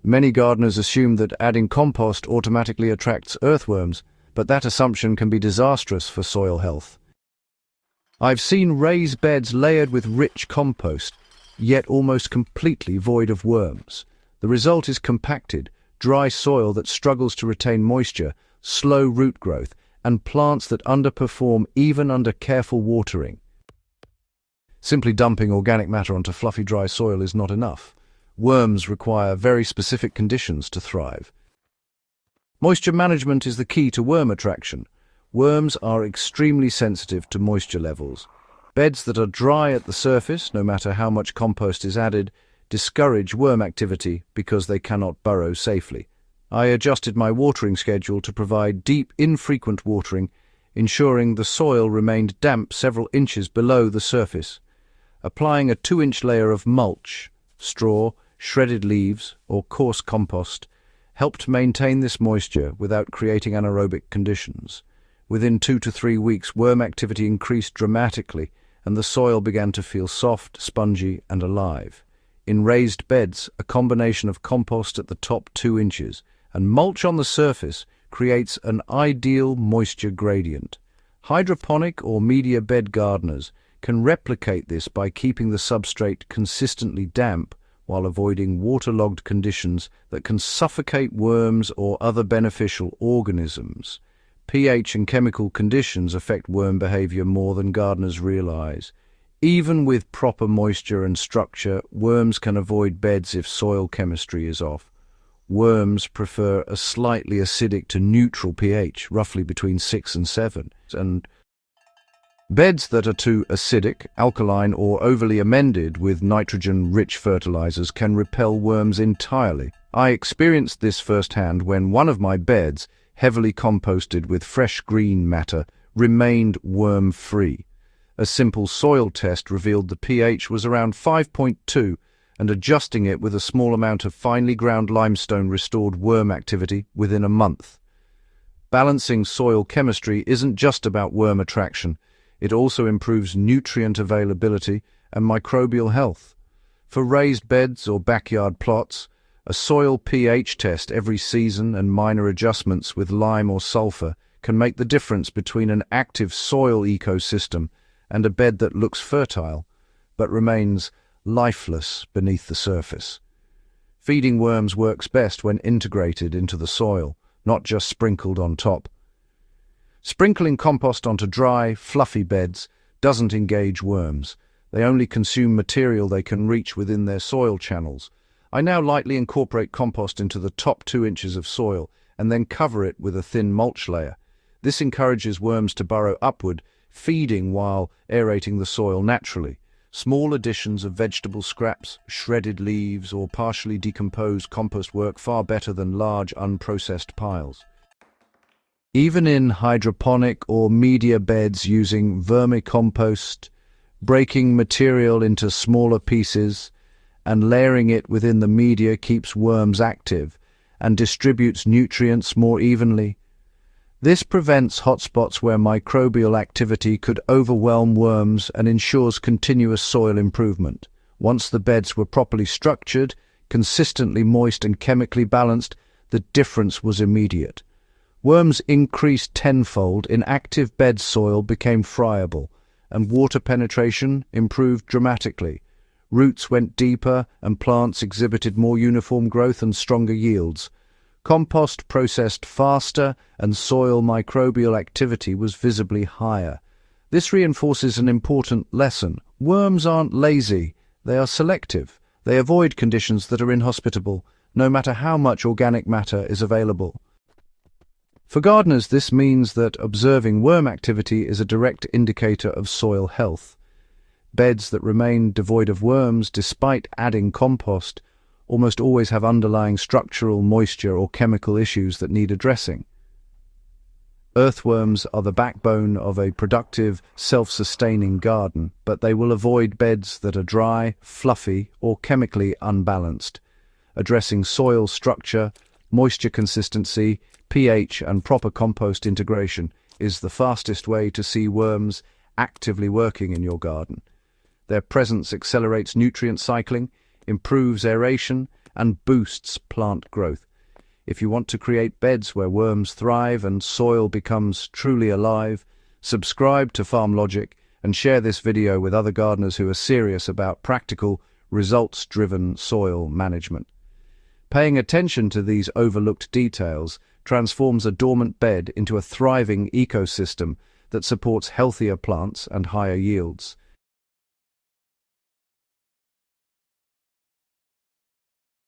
Many gardeners assume that adding compost automatically attracts earthworms, but that assumption can be disastrous for soil health. I've seen raised beds layered with rich compost, yet almost completely void of worms. The result is compacted, dry soil that struggles to retain moisture, slow root growth, and plants that underperform even under careful watering. Simply dumping organic matter onto fluffy dry soil is not enough. Worms require very specific conditions to thrive. Moisture management is the key to worm attraction. Worms are extremely sensitive to moisture levels. Beds that are dry at the surface, no matter how much compost is added, discourage worm activity because they cannot burrow safely. I adjusted my watering schedule to provide deep, infrequent watering, ensuring the soil remained damp several inches below the surface. Applying a 2-inch layer of mulch, straw, shredded leaves, or coarse compost helped maintain this moisture without creating anaerobic conditions. Within 2 to 3 weeks, worm activity increased dramatically, and the soil began to feel soft, spongy, and alive. In raised beds, a combination of compost at the top 2 inches and mulch on the surface creates an ideal moisture gradient. Hydroponic or media bed gardeners can replicate this by keeping the substrate consistently damp while avoiding waterlogged conditions that can suffocate worms or other beneficial organisms. pH and chemical conditions affect worm behavior more than gardeners realize. Even with proper moisture and structure, worms can avoid beds if soil chemistry is off. Worms prefer a slightly acidic to neutral pH, roughly between 6 and 7, and beds that are too acidic, alkaline, or overly amended with nitrogen-rich fertilizers can repel worms entirely. I experienced this firsthand when one of my beds, heavily composted with fresh green matter, remained worm-free. A simple soil test revealed the pH was around 5.2, and adjusting it with a small amount of finely ground limestone restored worm activity within a month. Balancing soil chemistry isn't just about worm attraction. It also improves nutrient availability and microbial health. For raised beds or backyard plots, a soil pH test every season and minor adjustments with lime or sulfur can make the difference between an active soil ecosystem and a bed that looks fertile but remains lifeless beneath the surface. Feeding worms works best when integrated into the soil, not just sprinkled on top. Sprinkling compost onto dry, fluffy beds doesn't engage worms. They only consume material they can reach within their soil channels. I now lightly incorporate compost into the top 2 inches of soil and then cover it with a thin mulch layer. This encourages worms to burrow upward, feeding while aerating the soil naturally. Small additions of vegetable scraps, shredded leaves, or partially decomposed compost work far better than large, unprocessed piles. Even in hydroponic or media beds using vermicompost, breaking material into smaller pieces and layering it within the media keeps worms active and distributes nutrients more evenly. This prevents hotspots where microbial activity could overwhelm worms and ensures continuous soil improvement. Once the beds were properly structured, consistently moist and chemically balanced, the difference was immediate. Worms increased tenfold, inactive bed soil became friable, and water penetration improved dramatically. Roots went deeper and plants exhibited more uniform growth and stronger yields. Compost processed faster and soil microbial activity was visibly higher. This reinforces an important lesson. Worms aren't lazy, they are selective. They avoid conditions that are inhospitable, no matter how much organic matter is available. For gardeners, this means that observing worm activity is a direct indicator of soil health. Beds that remain devoid of worms despite adding compost almost always have underlying structural, moisture, or chemical issues that need addressing. Earthworms are the backbone of a productive, self-sustaining garden, but they will avoid beds that are dry, fluffy, or chemically unbalanced. Addressing soil structure, moisture consistency, pH, and proper compost integration is the fastest way to see worms actively working in your garden. Their presence accelerates nutrient cycling, improves aeration, and boosts plant growth. If you want to create beds where worms thrive and soil becomes truly alive, subscribe to Farm Logic and share this video with other gardeners who are serious about practical, results-driven soil management. Paying attention to these overlooked details transforms a dormant bed into a thriving ecosystem that supports healthier plants and higher yields.